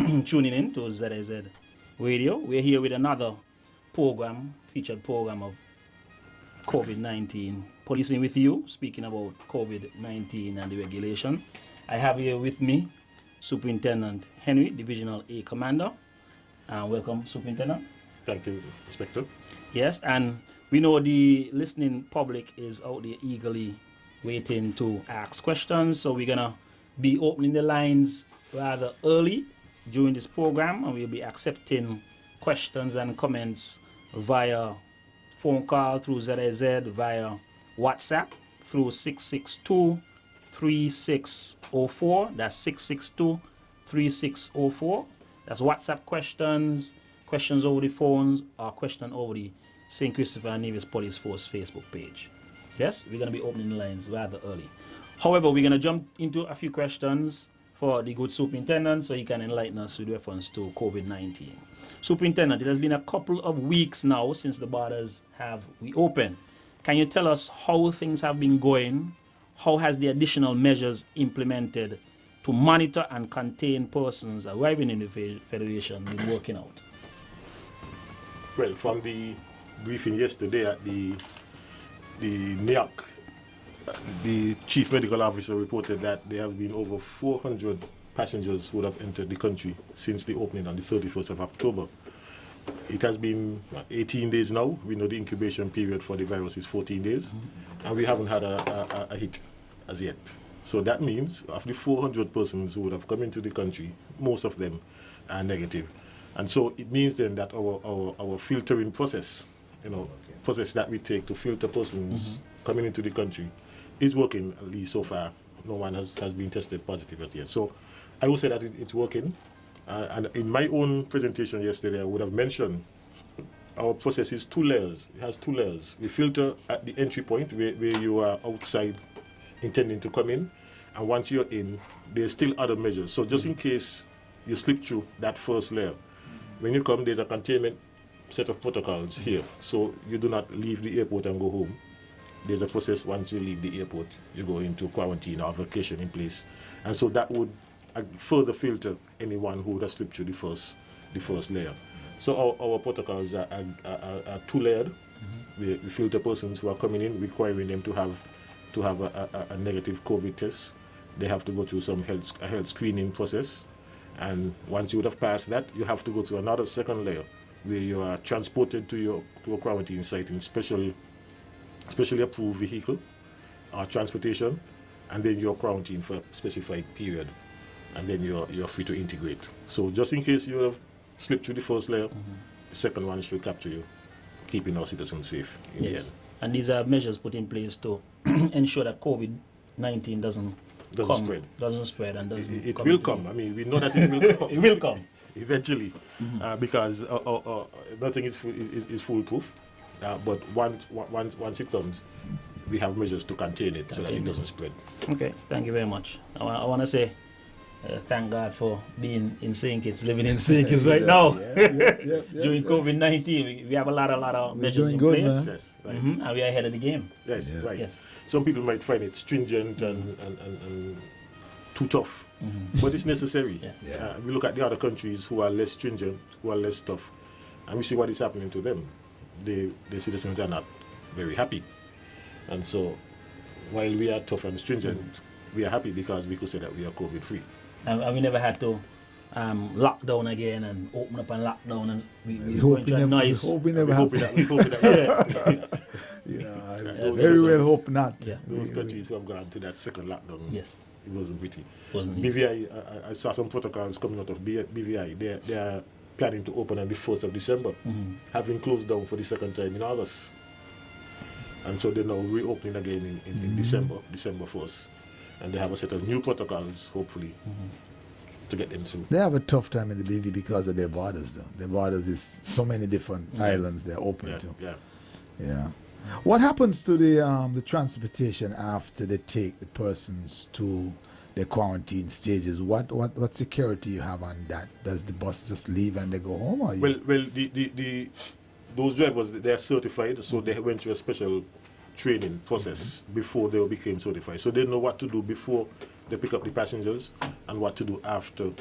tuning in to ZAZ Radio. We're here with another featured program of COVID-19. Policing with you, speaking about COVID-19 and the regulation. I have here with me Superintendent Henry, Divisional A Commander. Welcome, Superintendent. Thank you, Inspector. Yes, and we know the listening public is out there eagerly waiting to ask questions, so we're going to be opening the lines rather early during this program, and we'll be accepting questions and comments via phone call through ZAZ, via WhatsApp through 662-3604. That's 662-3604. That's WhatsApp questions over the phones, or question over the St. Christopher and Nevis Police Force Facebook page. Yes, we're going to be opening the lines rather early. However, we're going to jump into a few questions for the good superintendent so he can enlighten us with reference to COVID-19. Superintendent, it has been a couple of weeks now since the borders have reopened. Can you tell us how things have been going? How has the additional measures implemented to monitor and contain persons arriving in the Federation been working out? Well, from the briefing yesterday at the NIAC, the Chief Medical Officer reported that there have been over 400 passengers who have entered the country since the opening on the 31st of October. It has been 18 days now. We know the incubation period for the virus is 14 days, and we haven't had a hit as yet. So that means of the 400 persons who would have come into the country, most of them are negative. And so it means then that our filtering process, process that we take to filter persons coming into the country is working, at least so far. No one has been tested positive as yet. So I will say that it's working. And in my own presentation yesterday, I would have mentioned our process is 2 layers. It has 2 layers. We filter at the entry point where you are outside intending to come in. And once you're in, there's still other measures. So just in case you slip through that first layer, when you come, there's a containment set of protocols here. So you do not leave the airport and go home. There's a process once you leave the airport, you go into quarantine or vacation in place. And so that would further filter anyone who would have slipped through the first layer. So our protocols are 2-layered. We filter persons who are coming in, requiring them to have a negative COVID test. They have to go through a health screening process. And once you would have passed that, you have to go through another second layer where you are transported to a quarantine site in specially approved vehicle or transportation, and then you're quarantined for a specified period, and then you're free to integrate. So just in case you have slipped through the first layer, the second one should capture you, keeping our citizens safe in the end. And these are measures put in place to ensure that COVID-19 doesn't spread and doesn't it will come. I mean, we know that it will come. It will come eventually, because nothing is foolproof. But once it comes, we have measures to contain it so that it doesn't spread. Okay, thank you very much. I want to say thank God for being in St. Kitts, living in St. Kitts right now. During COVID-19, we have a lot of measures in place. Man. Yes, right. And we are ahead of the game. Yes, right. Yes. Some people might find it stringent and too tough, but it's necessary. We look at the other countries who are less stringent, who are less tough, and we see what is happening to them. The citizens are not very happy. And so while we are tough and stringent, we are happy because we could say that we are COVID-free. And we never had to lock down again and open up and lock down, and we hope we never We hope that. Very well hope not. Those countries who have gone to that second lockdown, it wasn't pretty. Wasn't easy. BVI, I saw some protocols coming out of BVI. They are planning to open on the 1st of December, having closed down for the second time in August. And so they're now reopening again in December 1st. And they have a set of new protocols, hopefully, to get them through. They have a tough time in the BV because of their borders, though. Their borders is so many different islands they're open to. Yeah. What happens to the transportation after they take the persons to the quarantine stages? What security you have on that? Does the bus just leave and they go home? Or those drivers, they are certified, so they went through a special training process before they became certified. So they know what to do before they pick up the passengers and what to do after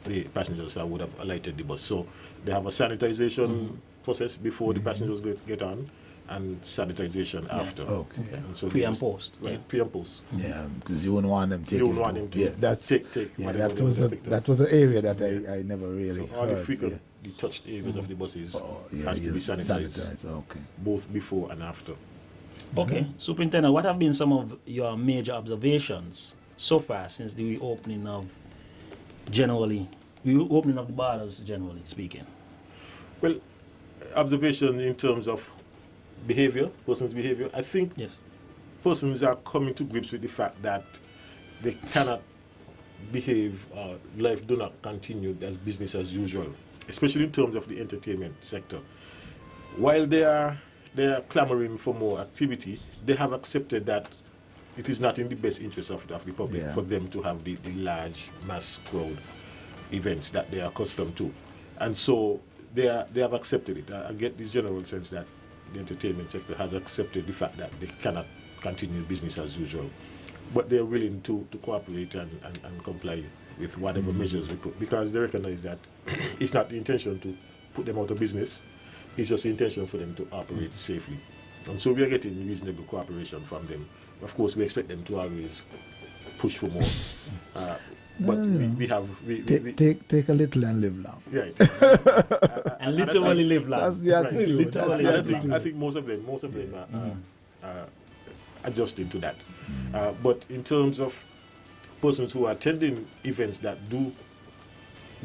the passengers that would have alighted the bus. So they have a sanitization process before the passengers get on, and sanitization after. Okay. And so Pre and post. Right, pre and post. Yeah, because you wouldn't want them taking. You wouldn't want them to take yeah, whatever that was they picked up. that was an area that I never really So all the heard. frequent, the touched areas of the buses has to be yes, sanitized, Okay. both before and after. Okay, Superintendent, what have been some of your major observations so far since the reopening of the borders, generally speaking? Well, observation in terms of behavior, person's behavior, I think Yes. persons are coming to grips with the fact that they cannot behave, life do not continue as business as usual, especially in terms of the entertainment sector. While they are clamoring for more activity, they have accepted that it is not in the best interest of the public for them to have the large mass crowd events that they are accustomed to. And so they have accepted it. I get this general sense that the entertainment sector has accepted the fact that they cannot continue business as usual. But they're willing to cooperate and comply with whatever measures we put, because they recognize that it's not the intention to put them out of business, it's just the intention for them to operate safely. And so we are getting reasonable cooperation from them. Of course, we expect them to always push for more. But we take a little and live long. Right. And literally live long. That's the attitude. Right. Literally And live long. I think most of them are adjusting to that. But in terms of persons who are attending events that do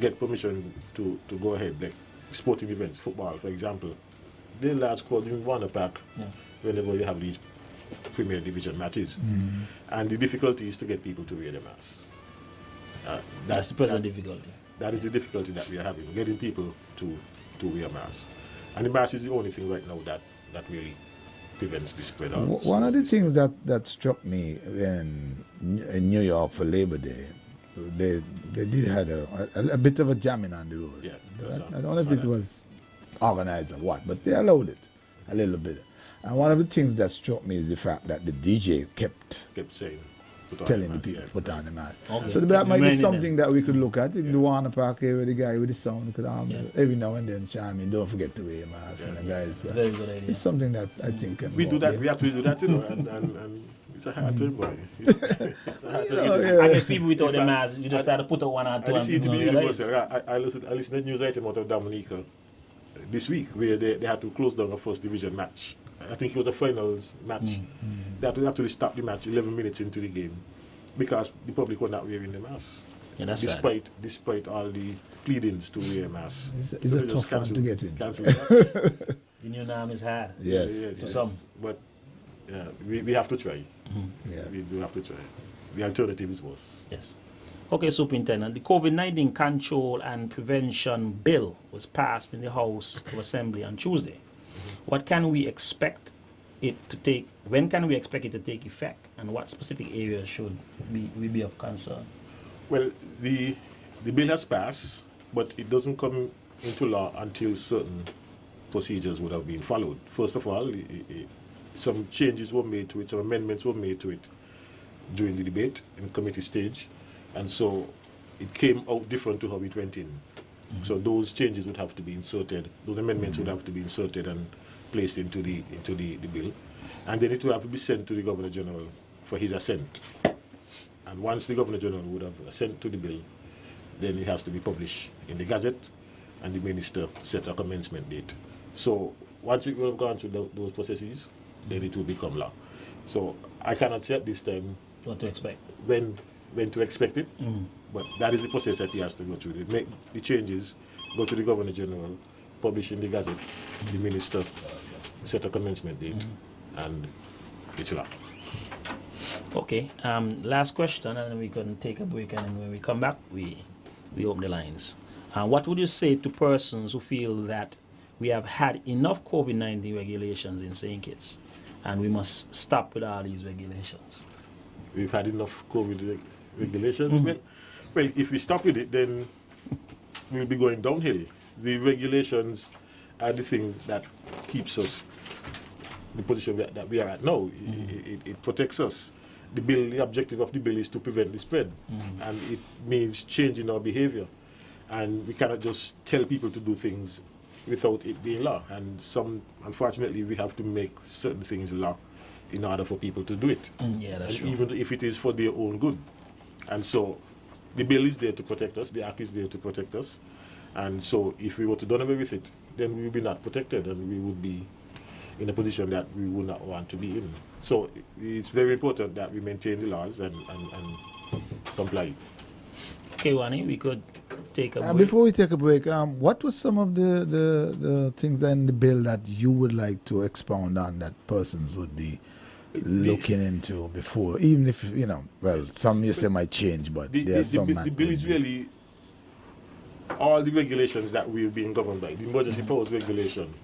get permission to go ahead, like sporting events, football, for example, there are large crowds in Warner Park whenever you have these Premier Division matches. And the difficulty is to get people to wear their masks. That's the present difficulty. That is the difficulty that we are having, getting people to wear masks. And the mask is the only thing right now that really prevents the spread of. One of the things that struck me in New York for Labor Day, they did have a bit of a jamming on the road. Yeah, I don't know if it was organized or what, but they allowed it a little bit. And one of the things that struck me is the fact that the DJ kept saying, telling the people put on the mask. Okay. So that might be Reminding something that we could look at in the Warner Park area. The guy with the sound could every now and then chime in, don't forget to wear your mask. And the guys, Very good idea. it's something that I think can we go do that. there. We actually do that, you know, and it's a hard term, boy. It's a hard term. I guess people without the mask, you just start to put out one or two. I see it to be realize. universal. I listened to the news item out of Dominica this week where they had to close down a first division match. I think it was a finals match. They had to actually stop the match 11 minutes into the game because the public were not wearing the mask. Yeah, that's despite all the pleadings to wear a mask. It's a tough one to get in. Cancel the The new norm is hard. Yes. To some. But we have to try. Yeah. We do have to try. The alternative is worse. Yes. Okay, Superintendent, the COVID-19 Control and Prevention Bill was passed in the House of Assembly on Tuesday. What can we expect it to take? When can we expect it to take effect? And what specific areas should we be of concern? Well, the bill has passed, but it doesn't come into law until certain procedures would have been followed. First of all, some changes were made to it, some amendments were made to it during the debate in committee stage, and so it came out different to how it went in. So those changes would have to be inserted, those amendments would have to be inserted and placed into the bill, and then it would have to be sent to the Governor General for his assent. And once the Governor General would have assent to the bill, then it has to be published in the Gazette, and the Minister set a commencement date. So once it will have gone through those processes, then it will become law. So I cannot say at this time What to expect? when to expect it, but that is the process that he has to go through. Make the changes, go to the Governor General, publish in the Gazette, the Minister set a commencement date, and it's law. Okay, last question, and then we can take a break, and then when we come back, we open the lines. What would you say to persons who feel that we have had enough COVID-19 regulations in St. Kitts, and we must stop with all these regulations? We've had enough COVID regulations. Well, if we stop with it, then we'll be going downhill. The regulations are the thing that keeps us the position that we are at now. It protects us. The objective of the bill is to prevent the spread, and it means changing our behavior. And we cannot just tell people to do things without it being law. And unfortunately, we have to make certain things law in order for people to do it. Yeah, that's and true. even if it is for their own good. And so the bill is there to protect us, the act is there to protect us. And so if we were to do away with it, then we would be not protected and we would be in a position that we would not want to be in. So it's very important that we maintain the laws and comply. Okay, Wani, we could take a break. Before we take a break, what was some of the things in the bill that you would like to expound on that persons would be looking into before, even if, some you say might change, but there's some... The bill is really all the regulations that we've been governed by, the emergency powers regulation,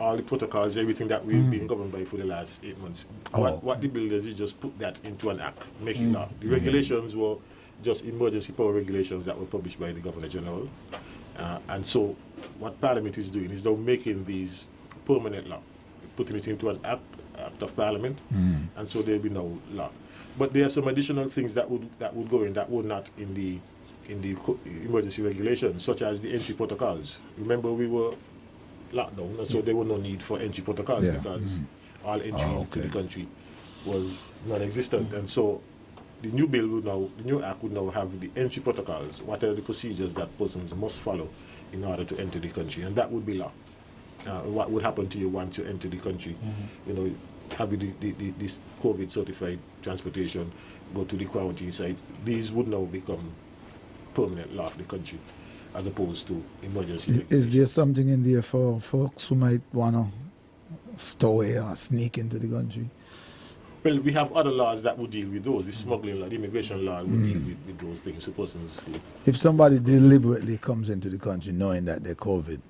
all the protocols, everything that we've been governed by for the last 8 months. What the bill does is just put that into an act, make it law. The regulations were just emergency power regulations that were published by the Governor General. And so what Parliament is doing is now making these permanent law, putting it into an act of Parliament, and so there will be no law. But there are some additional things that would go in that were not in the emergency regulations, such as the entry protocols. Remember, we were locked down, and so there was no need for entry protocols because all entry to the country was non-existent. And so the new bill the new act would now have the entry protocols, what are the procedures that persons must follow in order to enter the country, and that would be law. What would happen to you once you enter the country? Having this COVID certified transportation, go to the quarantine site, these would now become permanent law of the country as opposed to emergency. Is there something in there for folks who might want to stow away or sneak into the country? Well, we have other laws that would deal with those. The smuggling law, the immigration law would deal with those things for persons who... If somebody deliberately comes into the country knowing that they're COVID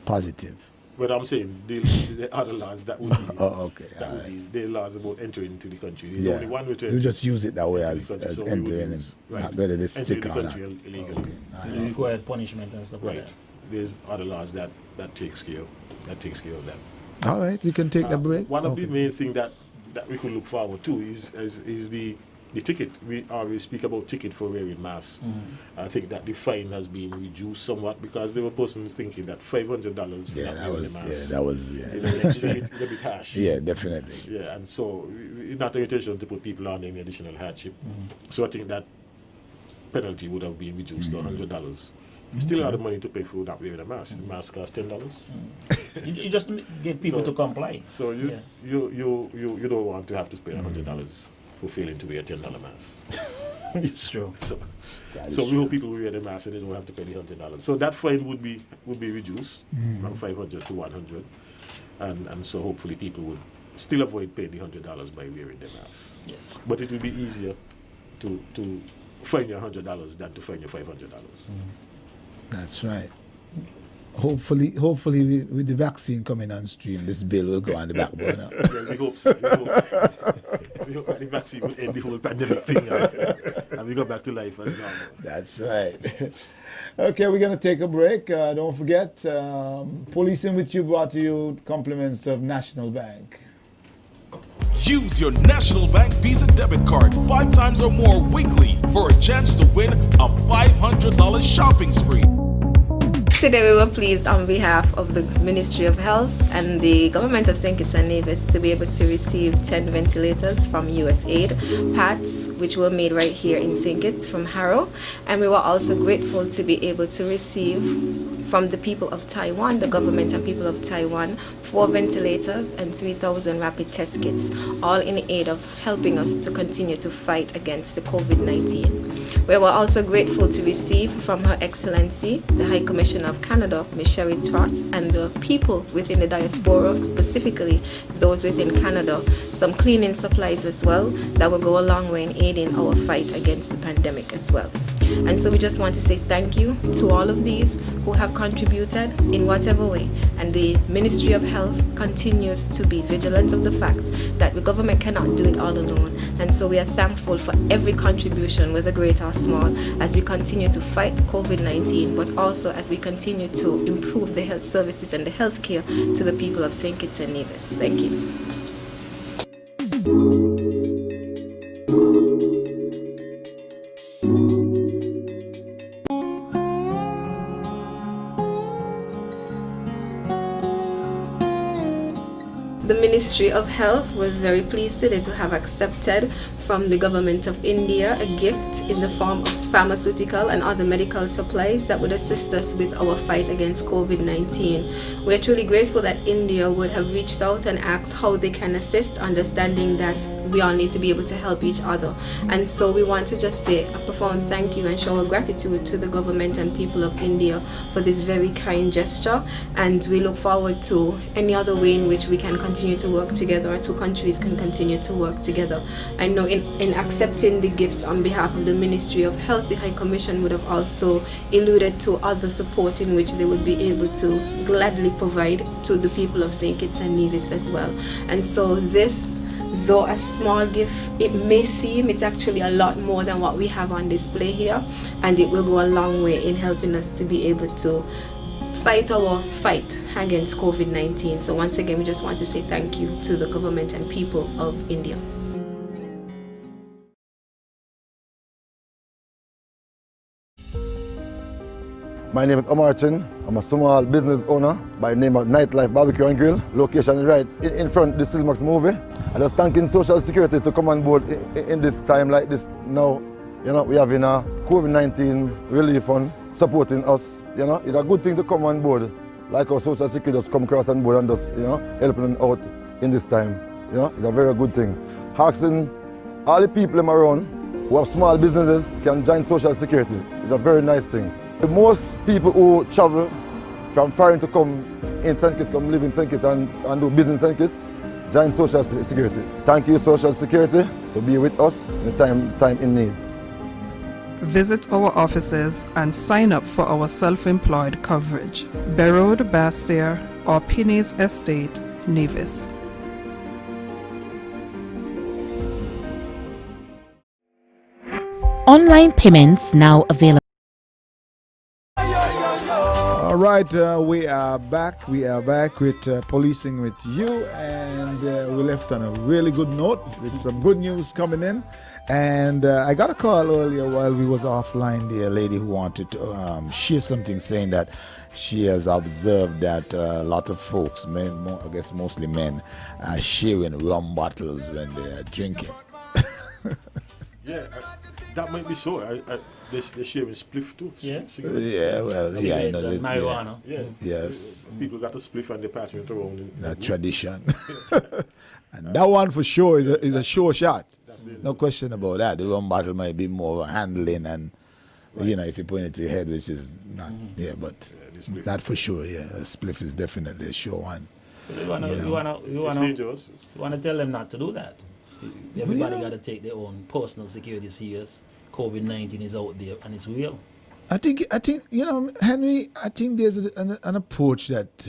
positive. But I'm saying the other laws that would deal. Okay. That would deal. There are laws about entering into the country. There's Yeah. only one way to enter. You just use it that way as the country, so we entering would in, use- not whether they entering stick the or not. country illegally. Okay. Required punishment and stuff like Right. that. There's other laws that takes care of that. All right, we can take the break. One of the Okay. main things that we could look forward to is the ticket. We always speak about ticket for wearing masks. I think that the fine has been reduced somewhat because there were persons thinking that $500 for Yeah, not that wearing was a mask. yeah. It's a bit harsh. Yeah, definitely. Yeah, and so it's not an intention to put people on any additional hardship. So I think that penalty would have been reduced to $100. You still have the money to pay for not wearing a mask. The mask costs $10. You just get people So- to comply. So Yeah. you don't want to have to spend $100 for failing to wear a $10 mask. It's true. So That is we true. hope people will wear the mask and they don't have to pay the $100. So that fine would be reduced from 500 to 100, and so hopefully people would still avoid paying the $100 by wearing the mask. Yes. But it will be easier to fine you $100 than to fine you $500. That's right. Hopefully, with the vaccine coming on stream, this bill will go on the back burner. Well, we hope so. We hope that the vaccine will end the whole pandemic thing and we go back to life as normal. That's right. Okay, we're going to take a break. Don't forget, Policing with You brought to you compliments of National Bank. Use your National Bank Visa debit card 5 times or more weekly for a chance to win a $500 shopping spree. Today we were pleased on behalf of the Ministry of Health and the Government of St. Kitts and Nevis to be able to receive 10 ventilators from USAID, parts which were made right here in St. Kitts from Harrow, and we were also grateful to be able to receive from the people of Taiwan, the government and people of Taiwan, 4 ventilators and 3,000 rapid test kits, all in aid of helping us to continue to fight against the COVID-19. We were also grateful to receive from Her Excellency, the High Commissioner of Canada, Ms. Sherry Truss, and the people within the diaspora, specifically those within Canada, some cleaning supplies as well that will go a long way in aiding our fight against the pandemic as well. And so we just want to say thank you to all of these who have contributed in whatever way. And the Ministry of Health continues to be vigilant of the fact that the government cannot do it all alone. And so we are thankful for every contribution, whether great or small, as we continue to fight COVID-19, but also as we continue to improve the health services and the health care to the people of St. Kitts and Nevis. Thank you. The Ministry of Health was very pleased today to have accepted from the government of India a gift in the form of pharmaceutical and other medical supplies that would assist us with our fight against COVID-19. We are truly grateful that India would have reached out and asked how they can assist, understanding that we all need to be able to help each other. And so we want to just say a profound thank you and show our gratitude to the government and people of India for this very kind gesture, and we look forward to any other way in which we can continue to work together, our two countries can continue to work together. I know in accepting the gifts on behalf of the Ministry of Health, the High Commission would have also alluded to other support in which they would be able to gladly provide to the people of St. Kitts and Nevis as well. And so this, though a small gift it may seem, it's actually a lot more than what we have on display here, and it will go a long way in helping us to be able to fight our fight against COVID-19. So once again, we just want to say thank you to the government and people of India. My name is Omar Chin. I'm a small business owner by the name of Nightlife Barbecue and Grill. Location right in front of the Silmax movie. I just thanking Social Security to come on board in this time like this now. You know, we have a COVID-19 relief fund supporting us. You know, it's a good thing to come on board. Like our Social Security just come across on board and just, you know, helping them out in this time. You know, it's a very good thing. Asking all the people around who have small businesses can join Social Security. It's a very nice thing. Most people who travel from foreign to come in St. Kitts, come live in St. Kitts and do business in St. Kitts, join Social Security. Thank you, Social Security, to be with us in time in need. Visit our offices and sign up for our self-employed coverage. Berrode, Bastair, or Pinneys Estate, Nevis. Online payments now available. All right, we are back. We are back with Policing with You, and we left on a really good note with some good news coming in. And I got a call earlier while we was offline. The lady who wanted to share something, saying that she has observed that a lot of folks, men, I guess mostly men, are sharing rum bottles when they are drinking. Yeah, that might be so. They're sharing spliff too. Yeah. Yeah, well, yeah, I know that, marijuana. Yeah. Yes. People got a spliff and they're passing it around. That tradition. And that one for sure is a sure shot. No question about that. The rum bottle might be more of a handling and, you know, if you put it to your head, which is not, but that for sure, yeah. A spliff is definitely a sure one. You want to tell them not to do that. Everybody got to take their own personal security serious. COVID-19 is out there and it's real. I think you know, Henry, I think there's an approach that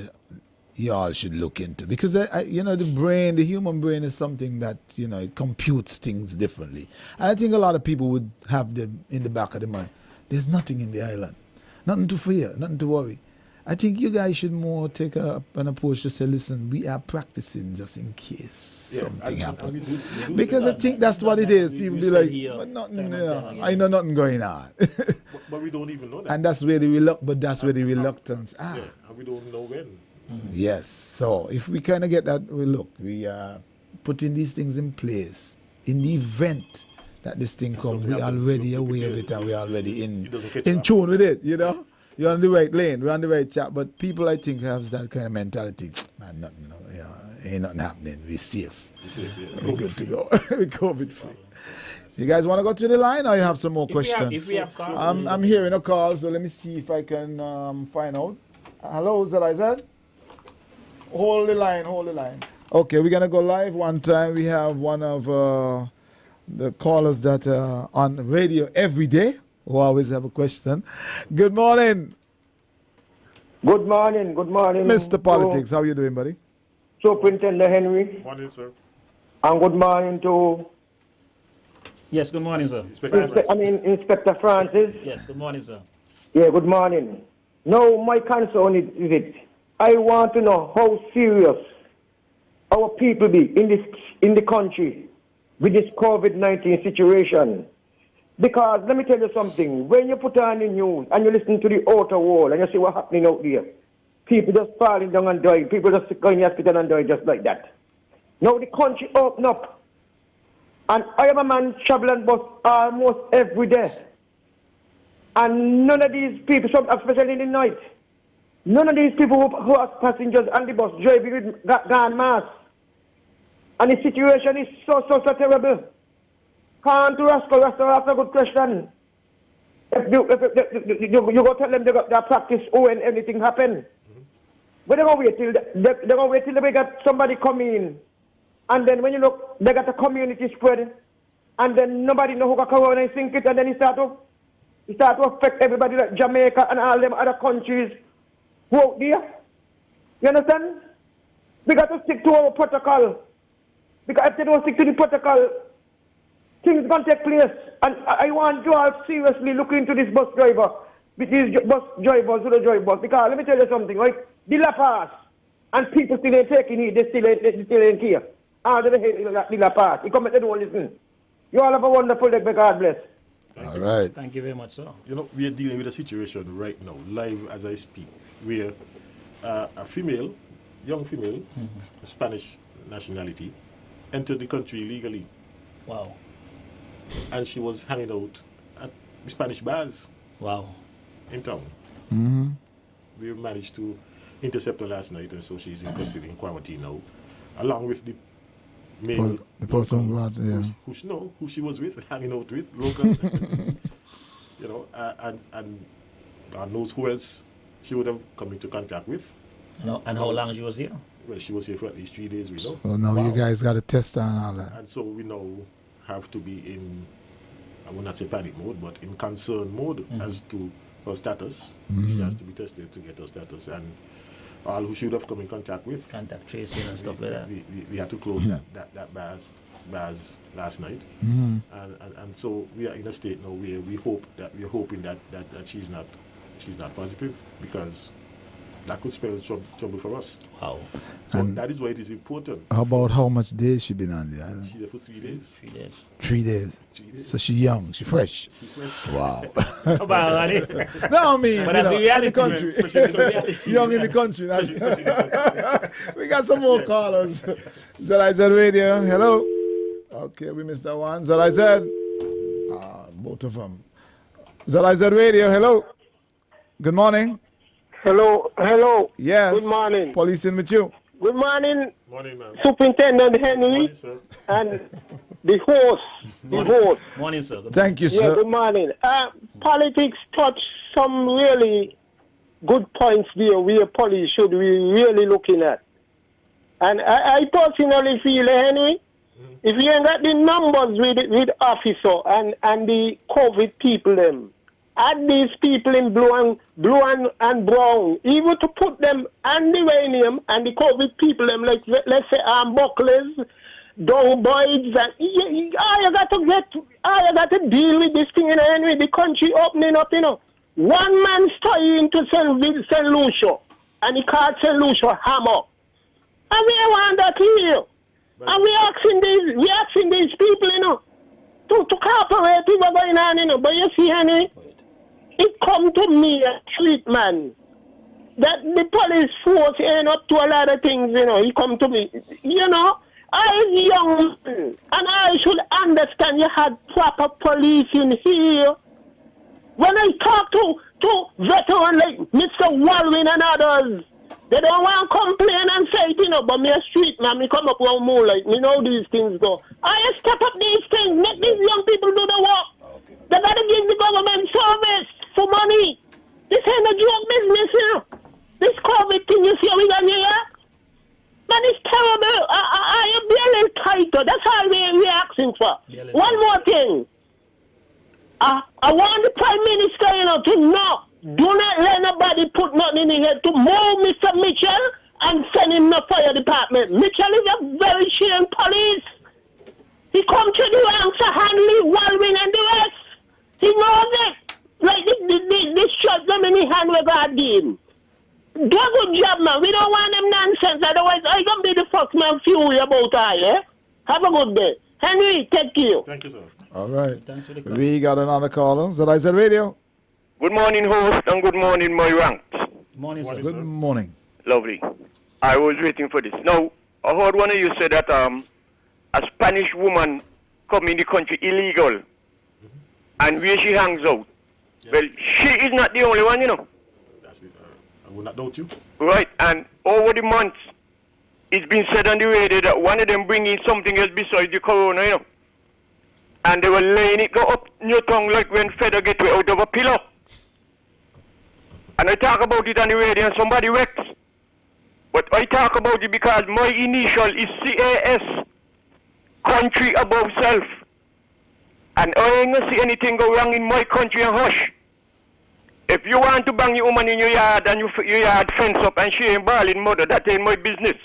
y'all should look into, because you know, the human brain is something that, you know, it computes things differently. And I think a lot of people would have them in the back of their mind. There's nothing in the island, nothing to fear, nothing to worry. I think you guys should more take an approach to say, listen, we are practicing just in case something happens. Because I think that's what it is. People be like, but nothing, I know nothing going on. But we don't even know that. And that's where the reluctance are. Yeah, and we don't know when. Mm-hmm. Yes. So if we kind of get that, we are putting these things in place in the event that this thing comes. We are already aware of it, and we are already in tune with it, you know. You're on the right lane, we're on the right track, but people, I think, have that kind of mentality. Man, nothing, ain't nothing happening. We're safe. We're good to go. We're COVID free. You guys want to go to the line, or you have some more questions? If we have calls, I'm hearing a call, so let me see if I can find out. Hello, is that Isaac? Hold the line. Okay, we're gonna go live one time. We have one of the callers that are on radio every day, who always have a question. Good morning. Good morning. Mr. Politics, how you doing, buddy? Superintendent Henry. Morning, sir. And good morning to... Yes, good morning, sir. Inspector Francis. Yes, good morning, sir. Yeah, good morning. Now, my concern is it. I want to know how serious our people be in the country with this COVID-19 situation. Because let me tell you something, when you put on the news and you listen to the outer wall and you see what's happening out there, people just falling down and dying, people just going to the hospital and dying just like that. Now the country open up. And I am a man traveling bus almost every day. And none of these people, especially in the night, none of these people who are passengers on the bus driving with gone mask. And the situation is so terrible. Can't do Rascal ask a good question. If you go tell them they got their practice when anything happen. But they're gonna wait till they got somebody come in. And then when you look, they got a community spread. And then nobody know who got corona and sink it, and then it start to affect everybody like Jamaica and all them other countries who out there. You understand? We got to stick to our protocol. Because if they don't stick to the protocol, things gonna take place. And I want you all seriously look into this bus driver, which is bus drivers who drive bus. Because let me tell you something, right? The La Pass, and people still ain't taking it, they still ain't care. Under the La Pass. You come and they don't listen. You all have a wonderful day, God bless. All right. Thank you very much, sir. You know, we are dealing with a situation right now, live as I speak, where a female, young female, Spanish nationality, entered the country illegally. Wow. And she was hanging out at the Spanish bars. Wow. In town. Mm-hmm. We managed to intercept her last night, and so she's in custody in quarantine now, along with the male. The person who she was with, hanging out with, local. You know, and God knows who else she would have come into contact with. And how long she was here? Well, she was here for at least 3 days, we know. So now you guys got to test her and all that. And so we now have to be in, I will not say panic mode, but in concern mode as to her status. She has to be tested to get her status. And all who should have come in contact with. Contact tracing and stuff like that. We had to close that bars last night. And so we are in a state now where we're hoping that she's not positive, because that could spell trouble for us. Wow. So that is why it is important. How about how much days she been on the island? She's there for 3 days. 3 days. 3 days. 3 days. So she young, she fresh. She's fresh. Wow. No, I mean, but that's the reality. in the country. Young in the country. We got some more callers. ZIZ Radio, hello. Okay, we missed that one. ZIZ. Both of them. ZIZ Radio, hello. Good morning. Hello. Yes. Good morning. Police in with you. Good morning. Morning, ma'am. Superintendent Henry. Morning, sir. And the host. Morning, sir. Thank you, sir. Yeah, good morning. Politics touch some really good points there where police should be really looking at. And I personally feel, Henry, if you ain't got the numbers with officer and the COVID people, them, add these people in blue and brown, even to put them and the uranium and the COVID people, them, like, let's say, bucklers, down boys, and you got to deal with this thing, Henry. The country opening up, you know. One man studying to St. Lucia, and he called St. Lucia Hammer. And we want that here. And we asking these people, you know, to cooperate with what's going on, you know. But you see, Henry, it come to me, a street man, that the police force ain't up to a lot of things, you know. He come to me, you know. I is young, and I should understand you had proper police in here. When I talk to veterans like Mr. Walwin and others, they don't want to complain and say it, you know, but me a street man, me come up one more like, me know these things go. I step up these things, make these young people do the work. They got to give the government service for money. This ain't a joke business here. This COVID thing you see we got here, man, it's terrible. I am being tighter. That's all we're asking for. One more thing. I want the Prime Minister, you know, to know. Do not let nobody put nothing in the head to move Mr. Mitchell and send him to the fire department. Mitchell is a very shame police. He come to the ranks of Hanley, Walwin, and the rest. He knows it. Like this shot them in the hand with God game. Do a good job, man. We don't want them nonsense. Otherwise, I gonna be the first man fury about I, eh? Have a good day. Henry, thank you. Thank you, sir. All right. Thanks for the call. We got another caller. ZIZ Radio. Good morning, host, and good morning, my ranked. Morning, sir. Good morning. Lovely. I was waiting for this. Now, I heard one of you say that a Spanish woman come in the country illegal, and where she hangs out. Yeah. Well, she is not the only one, you know. That's it. I will not doubt you. Right, and over the months, it's been said on the radio that one of them bringing something else besides the corona, you know. And they were laying it go up your tongue like when feather get out of a pillow. And I talk about it on the radio and somebody wrecks. But I talk about it because my initial is CAS, country above self. And I ain't gonna see anything go wrong in my country and hush. If you want to bang your woman in your yard and your yard fence up and she ain't bawling mother, that ain't my business.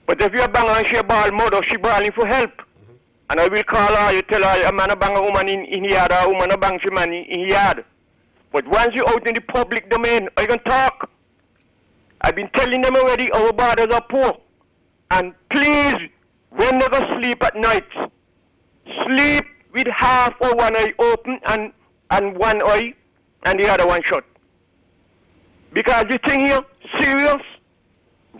But if you bang her and she ball mother, she bawling for help. And I will call her, you tell her, a man a bang a woman in yard, or a woman a bang she man in yard. But once you're out in the public domain, I can talk. I've been telling them already, our borders are poor. And please, when they go sleep at night, sleep with half or one eye open and one eye and the other one shut. Because the thing here, serious,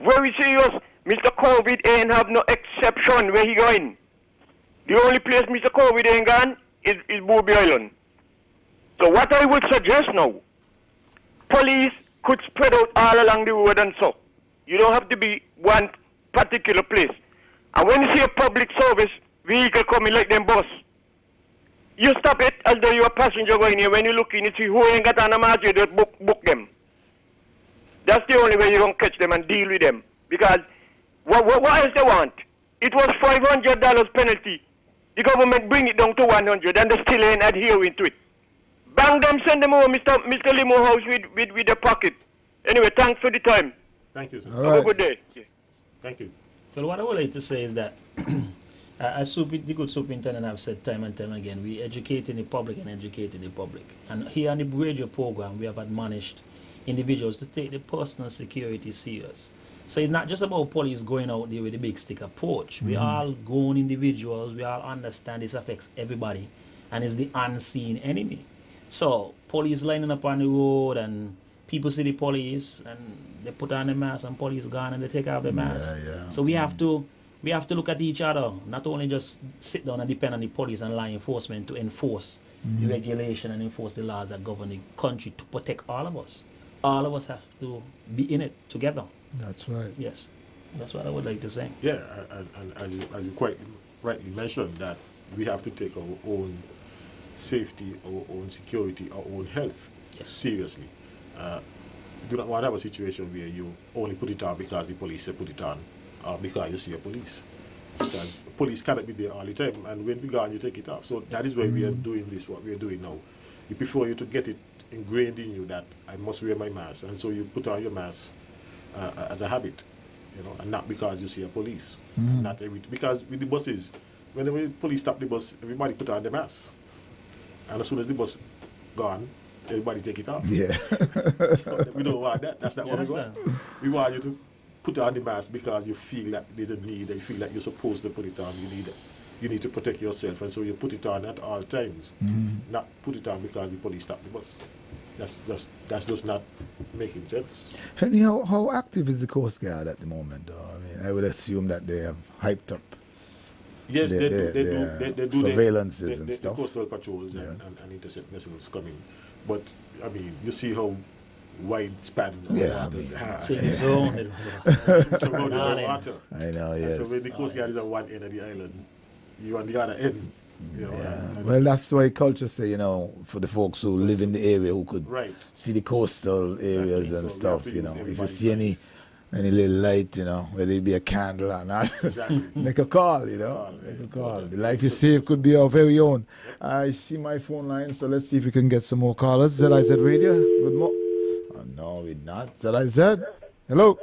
very serious. Mr. COVID ain't have no exception where he going. The only place Mr. COVID ain't gone is Booby Island. So what I would suggest now, police could spread out all along the road and so. You don't have to be one particular place. And when you see a public service vehicle coming like them bus, you stop it as though you're a passenger going here. When you look in, you see who ain't got on a mask, you just book them. That's the only way you don't catch them and deal with them. Because what else they want? It was $500 penalty. The government bring it down to 100 and they still ain't adhering to it. Bang them, send them over Mr. Limo House with the pocket. Anyway, thanks for the time. Thank you, sir. Have a good day. Yeah. Thank you. Well, what I would like to say is that as the good superintendent have said time and time again, we educate in the public and educate in the public. And here on the radio program, we have admonished individuals to take the personal security serious. So it's not just about police going out there with a big stick approach. We all grown individuals. We all understand this affects everybody. And it's the unseen enemy. So police lining up on the road and people see the police and they put on the mask and police gone and they take off the mask. So we have to look at each other, not only just sit down and depend on the police and law enforcement to enforce the regulation and enforce the laws that govern the country to protect all of us. All of us have to be in it together. That's right. Yes. That's what I would like to say. Yeah, and as you quite rightly mentioned, that we have to take our own safety, our own security, our own health seriously. Do not want to have a situation where you only put it on because the police say put it on, or because you see a police. Because the police cannot be there all the time, and when we go on, you take it off. So that is why we are doing this, what we are doing now. We prefer you to get it ingrained in you that I must wear my mask, and so you put on your mask as a habit, you know, and not because you see a police. Not because with the buses, whenever the police stop the bus, everybody put on the mask. And as soon as the bus gone, everybody take it off. Yeah. So we don't want that. That's not what we want. We want you to put on the mask because you feel that there's a need, and you feel that you're supposed to put it on. You need to protect yourself, and so you put it on at all times. Not put it on because the police stopped the bus. That's just not making sense. Henry, how active is the Coast Guard at the moment, though? I mean, I would assume that they have hyped up. Yes, they do surveillances and stuff. The coastal patrols and intercept vessels coming. But, I mean, you see how widespread waters are. Surrounded by water. I know, yes. And so when the Coast Guard is on one end of the island, you're on the other end. You know, and well, that's why culture say, you know, for the folks who live in the area who could see the coastal areas and stuff, you know, if you see any little light, you know, whether it be a candle or not, make a call, you know, make a call. The life you save could be our very own. I see my phone line, so let's see if we can get some more callers. ZIZ Radio, good morning. Oh, no, we're not. ZIZ, hello.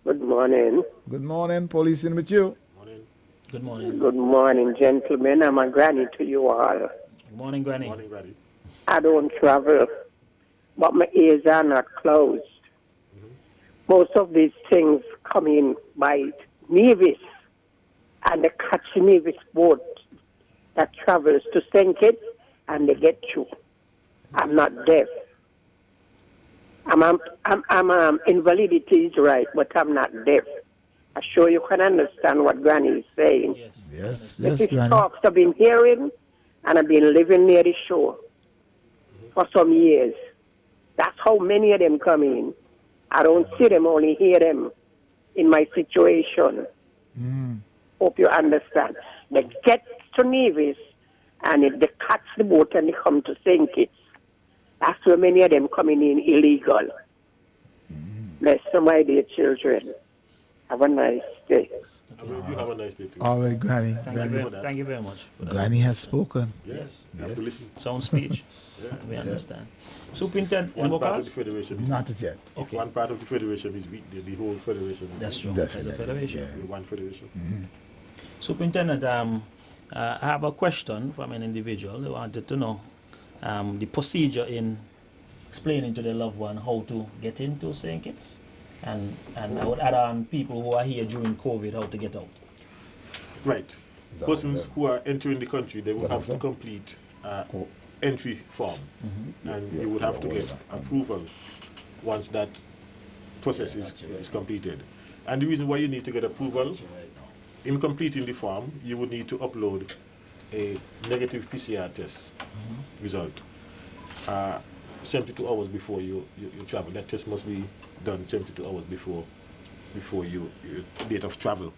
Good morning. Good morning, police in with you. Good morning. Good morning, gentlemen. I'm a granny to you all. Good morning, Granny. Good morning, Granny. I don't travel, but my ears are not closed. Most of these things come in by Nevis and the catch Nevis boat that travels to St. Kitts and they get you. I'm not deaf. I'm invalidity is right, but I'm not deaf. I'm sure you can understand what Granny is saying. Yes, This yes, is Granny. talks I've been hearing, and I've been living near the shore for some years. That's how many of them come in. I don't see them, only hear them in my situation. Hope you understand. They get to Nevis, and they catch the boat and they come to St. Kitts. That's where many of them coming in illegal. Bless some my dear children. Have a nice day. You have a nice day too. All right, Granny. Thank you very much. Granny has spoken. Yes, you have to listen. Sound speech. We understand. Superintendent, any more One part of calls? the federation is Not as yet. Okay. One part of the federation is weak. The whole federation is That's true. weak. As a federation. One federation. Superintendent, I have a question from an individual who wanted to know the procedure in explaining to their loved one how to get into St. Kitts. And I would add on people who are here during COVID, how to get out. Right. Persons who are entering the country, they will have to complete entry form, and you would have to get approval once that process is completed. And the reason why you need to get approval, in completing the form, you would need to upload a negative PCR test result 72 hours before you travel. That test must be done 72 hours before your date of travel.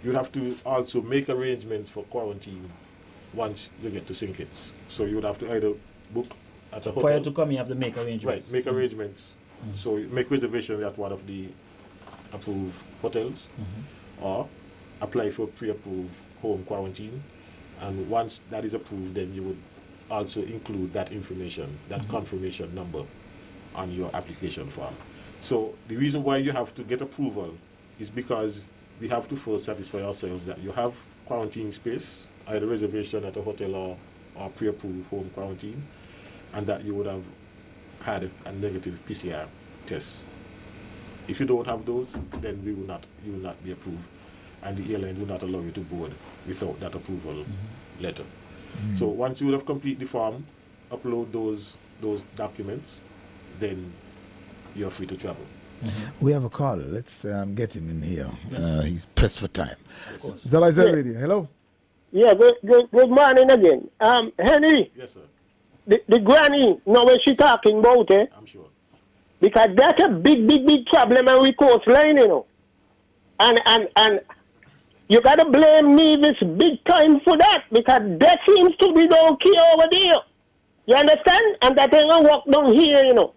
You have to also make arrangements for quarantine once you get to St. Kitts. So you would have to either book at a hotel. Prior to coming, you have to make arrangements. Right, make arrangements. So you make reservations at one of the approved hotels, or apply for pre-approved home quarantine. And once that is approved, then you would also include that information, that confirmation number on your application form. So the reason why you have to get approval is because we have to first satisfy ourselves that you have quarantine space, either reservation at a hotel or pre-approved home quarantine, and that you would have had a negative PCR test. If you don't have those, then you will not be approved, and the airline will not allow you to board without that approval letter. So once you would have completed the form, upload those documents, then you're free to travel. We have a caller. Let's get him in here. He's pressed for time. Zaliza Radio. Hello. Yeah, good morning again. Henry. Yes, sir. The granny, know what she talking about, eh? I'm sure. Because that's a big problem and we coastline, you know. And you gotta blame Nevis big time for that, because that seems to be the key over there. You understand? And that ain't gonna walk down here, you know.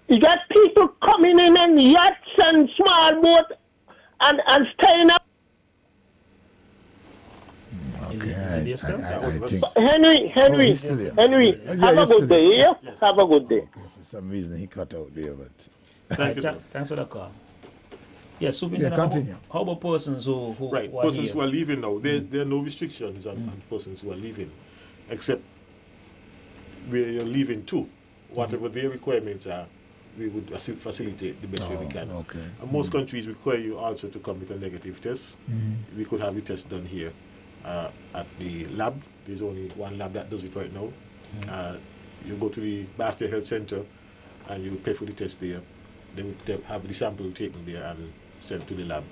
You got people coming in on yachts and small boat and staying up. Okay, I think. Henry, have a good day, yeah? Yes. Have a good day. Okay, for some reason he cut out there, but. Thank you, sir. Thanks for the call. Yes, Superintendent, continue. How about persons who Right, are persons here? who are leaving now, there are no restrictions on persons who are leaving, except where you're leaving to. Whatever their requirements are, we would facilitate the best way we can. Okay. And most countries require you also to come with a negative test. We could have the test done here at the lab. There's only one lab that does it right now. You go to the Bastia Health Center and you pay for the test there. They would have the sample taken there and sent to the lab.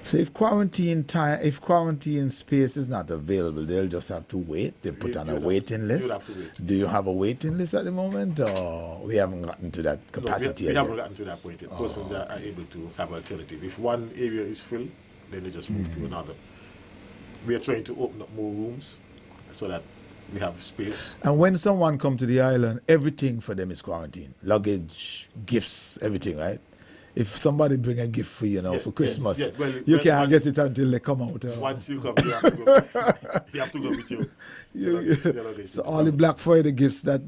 So if quarantine space is not available, they'll just have to wait. They put on a waiting list. You'll have to wait. Do you have a waiting list at the moment, or we haven't gotten to that capacity? No, we haven't gotten to that point yet. Persons are able to have alternative. If one area is full, then they just move to another. We are trying to open up more rooms so that we have space. And when someone come to the island, everything for them is quarantine. Luggage, gifts, everything, right? If somebody bring a gift for you, for Christmas, you can't get it until they come out. Once you come, you have to go. You have to go with you. So all the Black Friday gifts that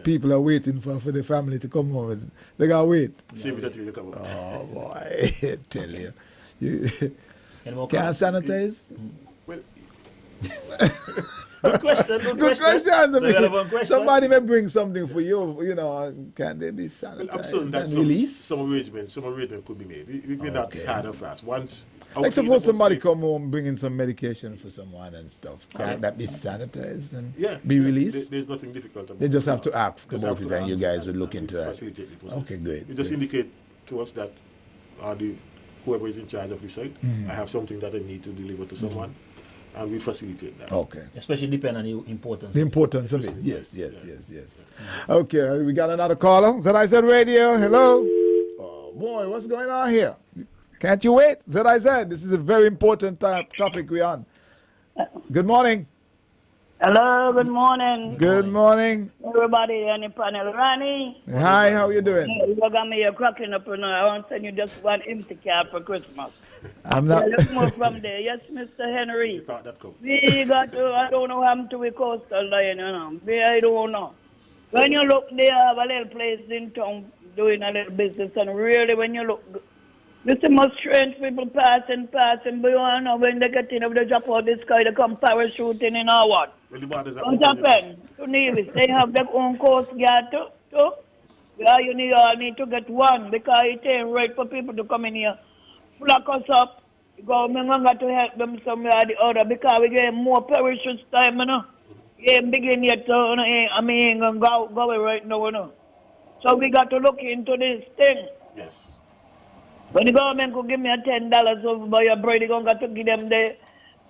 people are waiting for the family to come home with, they gotta wait. Save it until you come out. Oh boy, I tell you. Can't sanitize? Well, Good question. Good question. Question. Somebody may bring something for you, can they be sanitized? Well, I'm certain that some arrangement could be made. We're not hard and fast. Once, like suppose somebody come home bringing some medication for someone and stuff. Can that be sanitized and be released? There's nothing difficult about it. They just have to ask about it and you guys will look into it. Facilitate the process. Okay, great. You just indicate to us that the whoever is in charge of the site. I have something that I need to deliver to someone, and we facilitate that. Okay. Especially depending on the importance. The importance of it. Yes. Okay, we got another caller. ZIZ Radio, hello. Oh boy, what's going on here? Can't you wait? ZIZ, this is a very important topic we're on. Good morning. Hello, good morning. Good morning. Everybody on the panel. Ronnie. Hi, how you doing? You got me here cracking up now. I want to send you just one empty card for Christmas. I'm not. Yeah, let's move from there. Yes, Mr. Henry. We got to, I don't know what happened to the coastal line, you know. I don't know. When you look, they have a little place in town doing a little business, and really when you look, you see most strange people passing, but you know, when they get in, they drop out the sky, they come parachuting in or what? What happened to Nevis? They have their own coast guard too. Yeah, you all need to get one, because it ain't right for people to come in here, flock us up. The government got to help them somewhere or the other, because we get more parachutes time, you know. You ain't begin yet, so, I mean, going to go away right now, you know. So we got to look into this thing. Yes. When the government could give me a $10 over by your bread, they're going to give them the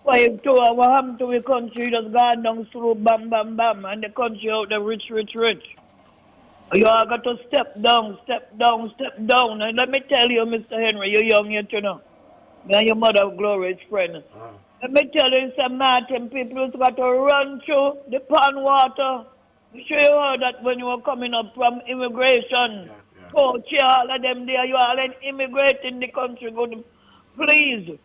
5 to what happened to the country, just gone down through, bam, bam, bam, and the country out there rich. You all got to step down. And let me tell you, Mr. Henry, you're young yet, you know. Me and your mother, Glory's friend. Let me tell you, St. Martin people who's got to run through the pond water. I'm sure you heard that when you were coming up from immigration. Coach, all of them there, you all in immigrating the country, good, please.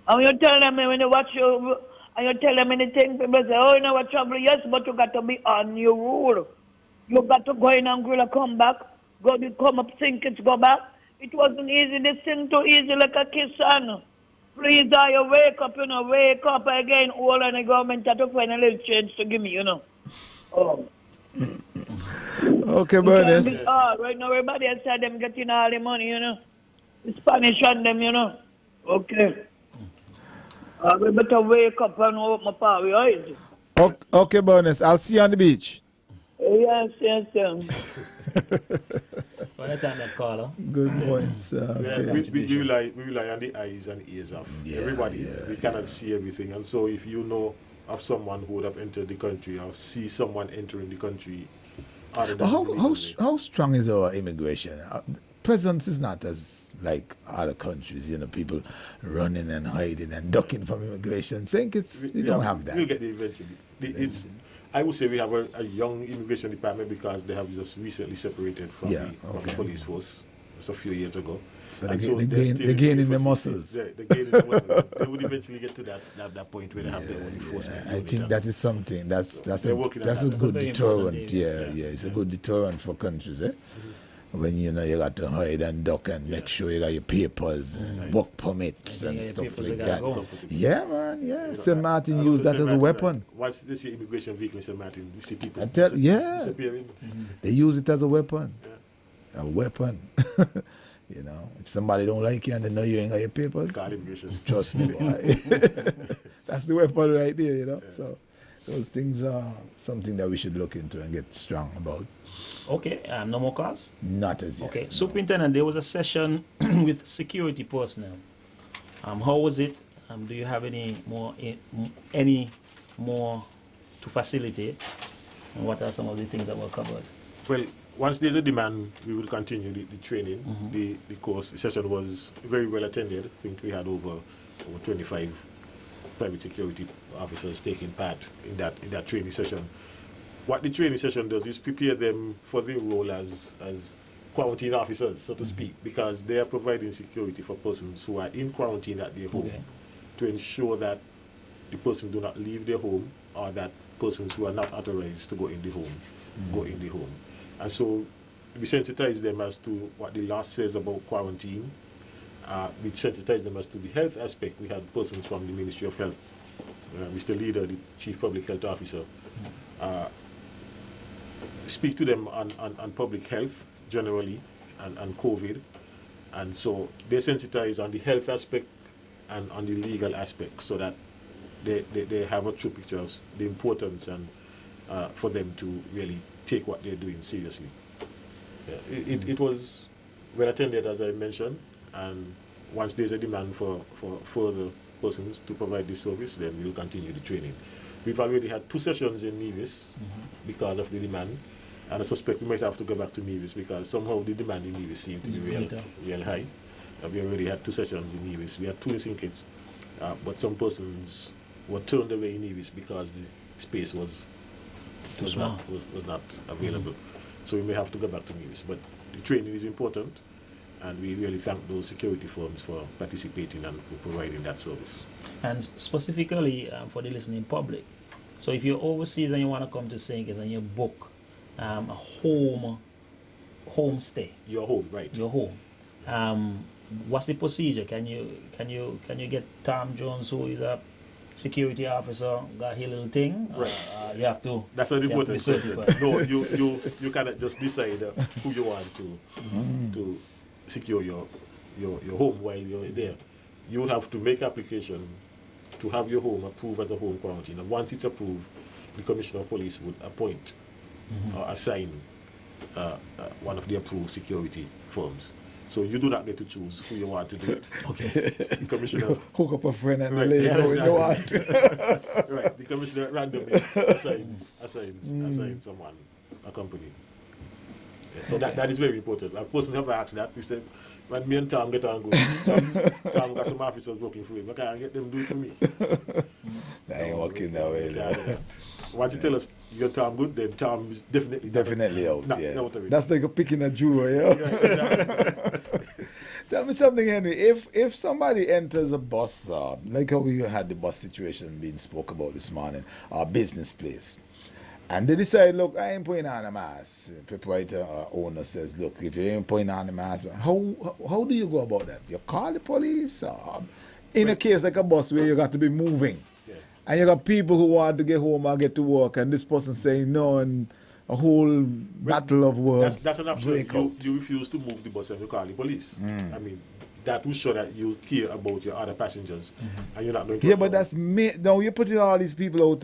And you tell them when you watch you, and you tell them anything, people say, oh, you know what trouble, yes, but you got to be on your rule. You got to go in and grill, come back, come up, sink it, go back. It wasn't easy, this thing too easy like a kiss on. Please, you wake up, you know, wake up again, all and the government had to find a little change to give me, you know. Oh. Okay, Bernice. Right now, everybody has said them getting all the money, you know. The Spanish on them, you know. Okay. We better wake up and open up our eyes. Okay, Bernice. I'll see you on the beach. Yes. Right on that caller. Good points. Okay. We rely on the eyes and ears of everybody. We cannot see everything. And so if you know of someone who would have entered the country or see someone entering the country, how strong is our immigration? Presence is not as like other countries, you know, people running and hiding and ducking from immigration. Think we don't have that. We'll get there eventually. I would say we have a young immigration department because they have just recently separated from the police force. That's a few years ago. So they're gaining the muscles. They're gaining the muscles. They would eventually get to that point where they have their own enforcement. I think that is something. That's a good deterrent. It's a good deterrent for countries. When you know you got to hide and duck and make sure you got your papers, work permits and stuff like that. Yeah, man. St. Martin used that as a weapon. Once they see immigration vehicle in St. Martin, you see people disappearing. They use it as a weapon. A weapon. You know, if somebody don't like you and they know you ain't got your papers, trust me, boy. That's the weapon right there, you know. So those things are something that we should look into and get strong about. Okay, no more calls? Not as yet. Okay, Superintendent, there was a session with security personnel. How was it? Do you have any more to facilitate? And what are some of the things that were covered? Well, once there's a demand, we will continue the training. The course session was very well attended. I think we had over 25 private security officers taking part in that training session. What the training session does is prepare them for the role as quarantine officers, so to speak, because they are providing security for persons who are in quarantine at their home to ensure that the person do not leave their home or that persons who are not authorized to go in the home go in the home. And so we sensitize them as to what the law says about quarantine. We sensitize them as to the health aspect. We had persons from the Ministry of Health, Mr. Leader, the Chief Public Health Officer, speak to them on public health generally and COVID. And so they sensitize on the health aspect and on the legal aspect so that they have a true picture of the importance and for them to really take what they're doing seriously. It was well attended, as I mentioned, and once there's a demand for further persons to provide this service, then we'll continue the training. We've already had 2 sessions in Nevis because of the demand, and I suspect we might have to go back to Nevis because somehow the demand in Nevis seemed to be real high. We already had 2 sessions in Nevis. We had 2 in St. Kitts, but some persons were turned away in Nevis because the space was not available. So we may have to go back to Nevis. But the training is important, and we really thank those security firms for participating and for providing that service. And specifically for the listening public, so if you're overseas and you want to come to St. Kitts and you book a home stay, your home, right? Your home. What's the procedure? Can you get Tom Jones, who is a security officer, got his little thing? Right. You have to. That's an important question. No, you cannot just decide who you want to secure your home while you're there. You will have to make application to have your home approved as a home quarantine. And once it's approved, the Commissioner of Police would appoint or assign one of the approved security firms. So you do not get to choose who you want to do it. Okay. The Commissioner hook up a friend and right, lay exactly. Right. The Commissioner randomly assigns someone a company. Yeah, so that is very important. A person have asked that. He said, when me and Tom get on good, Tom got some officers working for him. I can't get them to do it for me. That ain't working that way. Once you tell us you're Tom good, then Tom is definitely out. Not Yeah. out of it. That's like a picking a jewel, yeah. Tell me something, Henry. If somebody enters a bus, like how we had the bus situation being spoke about this morning, our business place, and they decide, look, I ain't putting on a mask. Proprietor or owner says, look, if you ain't putting on a mask, how do you go about that? You call the police? In a case like a bus where you got to be moving, and you got people who want to get home or get to work, and this person saying no, and a whole battle of words. That's an option. You refuse to move the bus and you call the police. I mean, that will show that you care about your other passengers, and you're not going to. Yeah, but that's now you're putting all these people out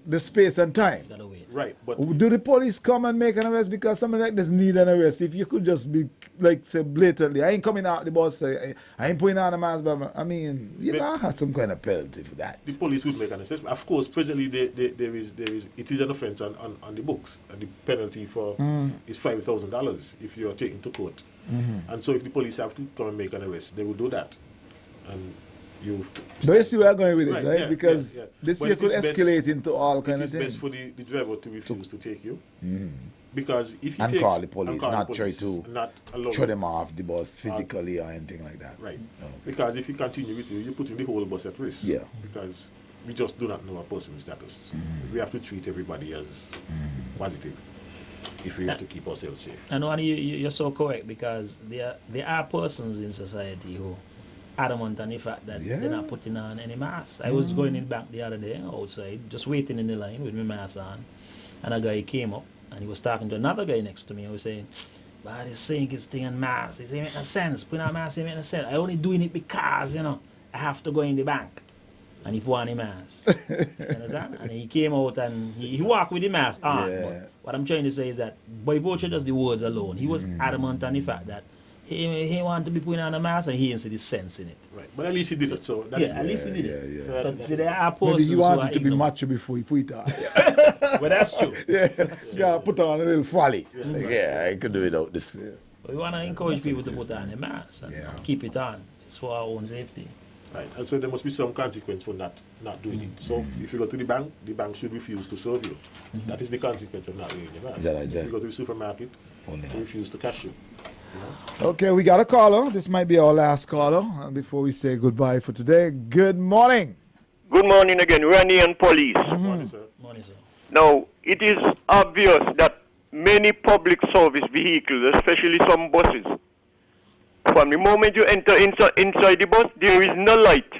the space and time. Right, but do the police come and make an arrest because something like this need an arrest? If you could just be like say blatantly, I ain't coming out the bus, I ain't putting on a mask, but I mean, you gotta have some kind of penalty for that. The police would make an assessment. Of course, presently there is it is an offence on the books, and the penalty for is $5,000 if you are taken to court. And so if the police have to come and make an arrest, they will do that. And but you see where I'm going with it, right? Yeah, because this year could escalate into all kind of things. It is best for the driver to refuse to take you. Because if he call the police, not try to throw them off the bus physically or anything like that. Right. Okay. Because if you continue with you, you're putting the whole bus at risk. Yeah. Because we just do not know a person's status. So we have to treat everybody as positive if we have to keep ourselves safe. And you're so correct, because there are persons in society who adamant on the fact that they're not putting on any mask. I was going in back the other day outside, just waiting in the line with my mask on, and a guy came up and he was talking to another guy next to me. I was saying, "But he's saying this thing on mask. It ain't make no sense. Putting on mask ain't make no sense. I only doing it because I have to go in the bank." And he put on the mask. You understand? And he came out and he walked with the mask on. But what I'm trying to say is that by virtue just the words alone, he was adamant on the fact that he wanted to be putting on a mask and he didn't see the sense in it. Right. But at least he did it. So that at least he did it. So there are persons maybe he wanted to be macho before he put it on. Well, that's true. Yeah, put on a little folly. I could do without this. But we want to encourage people to put on a mask and keep it on. It's for our own safety. Right, and so there must be some consequence for not doing it. So if you go to the bank should refuse to serve you. That is the consequence of not wearing your mask. If you go to the supermarket, they refuse to cash you. Okay, we got a caller. This might be our last caller before we say goodbye for today. Good morning. Good morning again, Randy and police. Morning, sir. Morning, sir. Now, it is obvious that many public service vehicles, especially some buses, from the moment you enter inside the bus, there is no light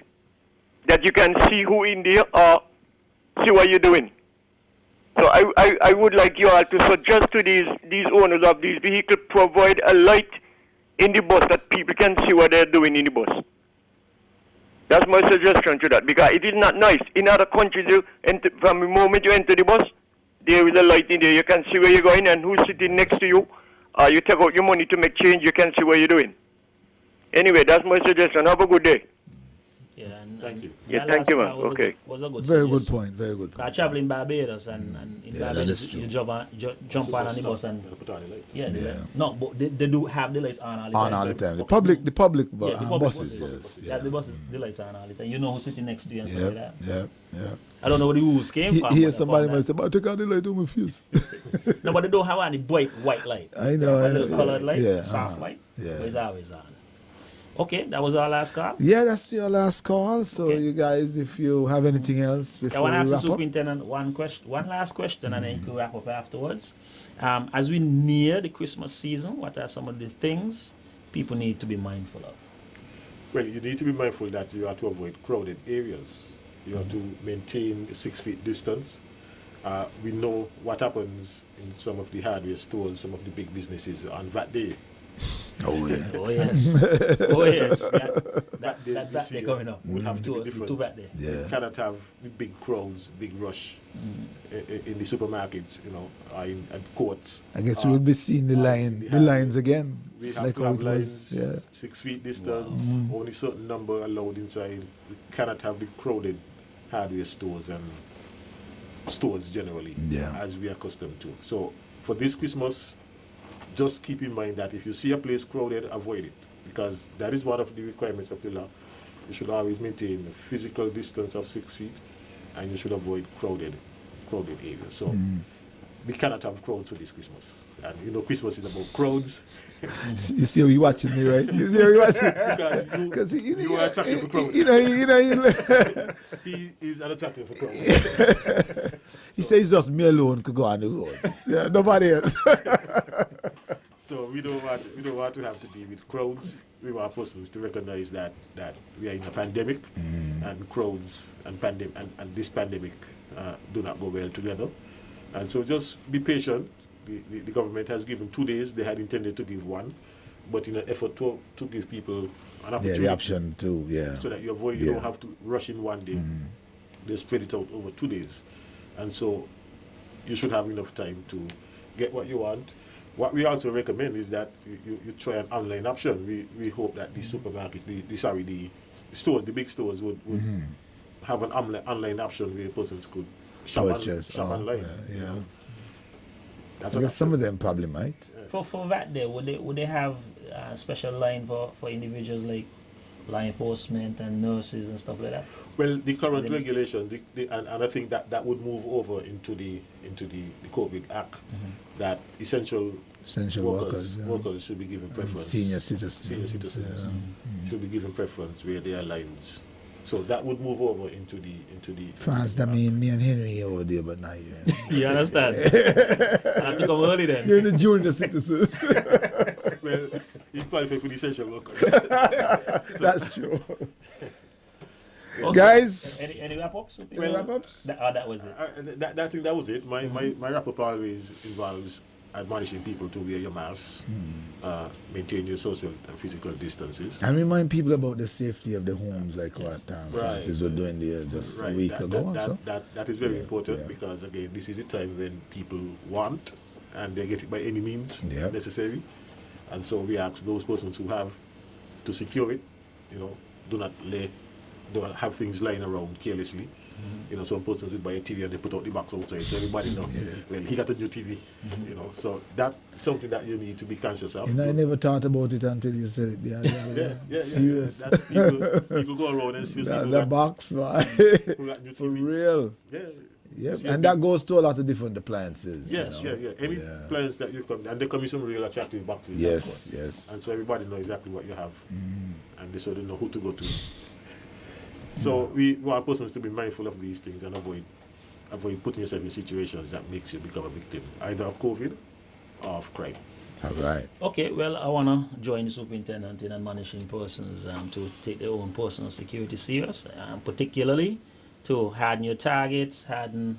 that you can see who in there or see what you're doing. So I would like you all to suggest to these owners of these vehicles, provide a light in the bus that people can see what they're doing in the bus. That's my suggestion to that, because it is not nice. In other countries, from the moment you enter the bus, there is a light in there. You can see where you're going and who's sitting next to you. You take out your money to make change, you can see what you're doing. Anyway, that's my suggestion. Have a good day. Yeah, and, Thank you. Yeah, thank you, man. Okay. Was a good Very good suggestion. point. Very good I point. travel in Barbados and in Yeah, that Barbados is true. you jump on the bus and Put on the lights. yeah. No, but they do have the lights on all the time. On all the time. The public Yeah, the public buses, buses. yes. The buses, the lights are on all the time. You know who's sitting next to you and stuff like that. Yeah. I don't know where the rules came from. Here but I somebody found might say, but take out the light on my face. that. No, but they don't have any bright white light. I know. They have a colored light, Yeah, soft light. yeah. But it's always on. Okay, that was our last call. Yeah, that's your last call. So Okay. you guys, if you have anything else I before want we to ask the wrap up. superintendent one last question, and then you can wrap up afterwards. As we near the Christmas season, what are some of the things people need to be mindful of? Well, you need to be mindful that you have to avoid crowded areas. You have to maintain a 6 feet distance. We know what happens in some of the hardware stores, some of the big businesses on that day. Oh, yeah. Oh, yes. Oh, yes. That this day year coming up. will have to be To different. that day. Yeah. You cannot have the big crowds, big rush in the supermarkets, or in courts. I guess we will be seeing the lines again. We have like to how have it lines, was. Yeah. 6 feet distance, only certain number allowed inside. We cannot have the crowded hardware stores and stores generally, as we are accustomed to. So for this Christmas, just keep in mind that if you see a place crowded, avoid it, because that is one of the requirements of the law. You should always maintain a physical distance of 6 feet, and you should avoid crowded areas. So we cannot have crowds for this Christmas. And Christmas is about crowds. You see how you watching me, right? You see how you watching me? Because you are attractive for crowds. He is unattractive for crowds. He says just me alone could go on the road. Yeah, nobody else. So we don't want to have to deal with crowds. We want persons to recognize that we are in a pandemic, and crowds and this pandemic do not go well together. And so just be patient. The government has given 2 days. They had intended to give 1, but in an effort to give people an opportunity. Yeah, the option to, So that you don't have to rush in 1 day. They spread it out over 2 days. And so you should have enough time to get what you want. What we also recommend is that you try an online option. We hope that the supermarkets, the stores, the big stores would have an online option where persons could shop online. Yeah. That's I guess some of them probably might. For that day, would they have a special line for individuals like law enforcement and nurses and stuff like that? Well, the current regulation, and I think that would move over into the COVID Act, that essential workers should be given preference. Senior citizens. Should be given preference where there are lines. So that would move over into the. France, that mean me and Henry over there, but not you. You understand? I have to come early then. You're the junior citizens. Well, you qualify for the essential workers. That's true. Also, guys, any wrap-ups? That was it. I think that was it. My wrap-up always involves admonishing people to wear your mask, maintain your social and physical distances. And remind people about the safety of the homes, like what Francis was doing there just a week ago. That is very important because, again, this is a time when people want and they get it by any means necessary. And so we ask those persons who have to secure it, do not have things lying around carelessly. Some persons would buy a TV and they put out the box outside, so everybody know. Well, he got a new TV. So that's something that you need to be conscious of. I never thought about it until you said it. Yeah. Serious. That people go around and see the box, man. For real. Yeah. Yep. And that goes to a lot of different appliances. Yes, Any appliance that you've come, and there come in some real attractive boxes. Yes. And so everybody know exactly what you have, and they sort of know who to go to. So we want persons to be mindful of these things and avoid putting yourself in situations that makes you become a victim, either of COVID or of crime. All right. Okay, well, I want to join the superintendent in admonishing persons to take their own personal security serious, particularly to harden your targets, harden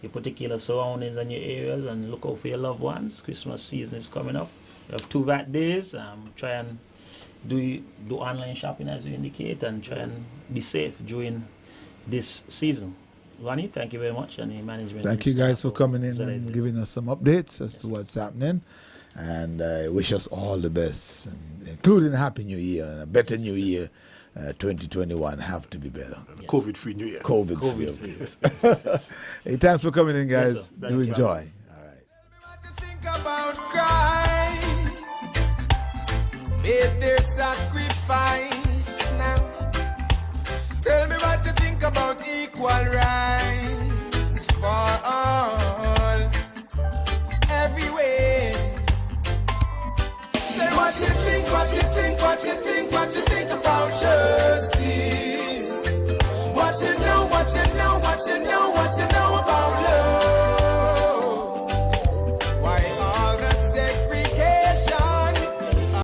your particular surroundings and your areas, and look out for your loved ones. Christmas season is coming up. You have 2 VAT days. Try and do online shopping as you indicate, and try and be safe during this season. Ronnie, thank you very much, and the management. Thank you guys for coming in and giving us some updates as to what's happening, and I wish us all the best. And including a Happy New Year and a better New Year. 2021 have to be better. Yes. COVID-free New Year. COVID-free. Hey, thanks for coming in, guys. Yes, Do enjoy. All right. Think about Christ, made their sacrifice now. Tell me what to think about equal rights for all, everywhere. Say what you think, what you think, what you think, what you think about justice. What you know, what you know, what you know, what you know about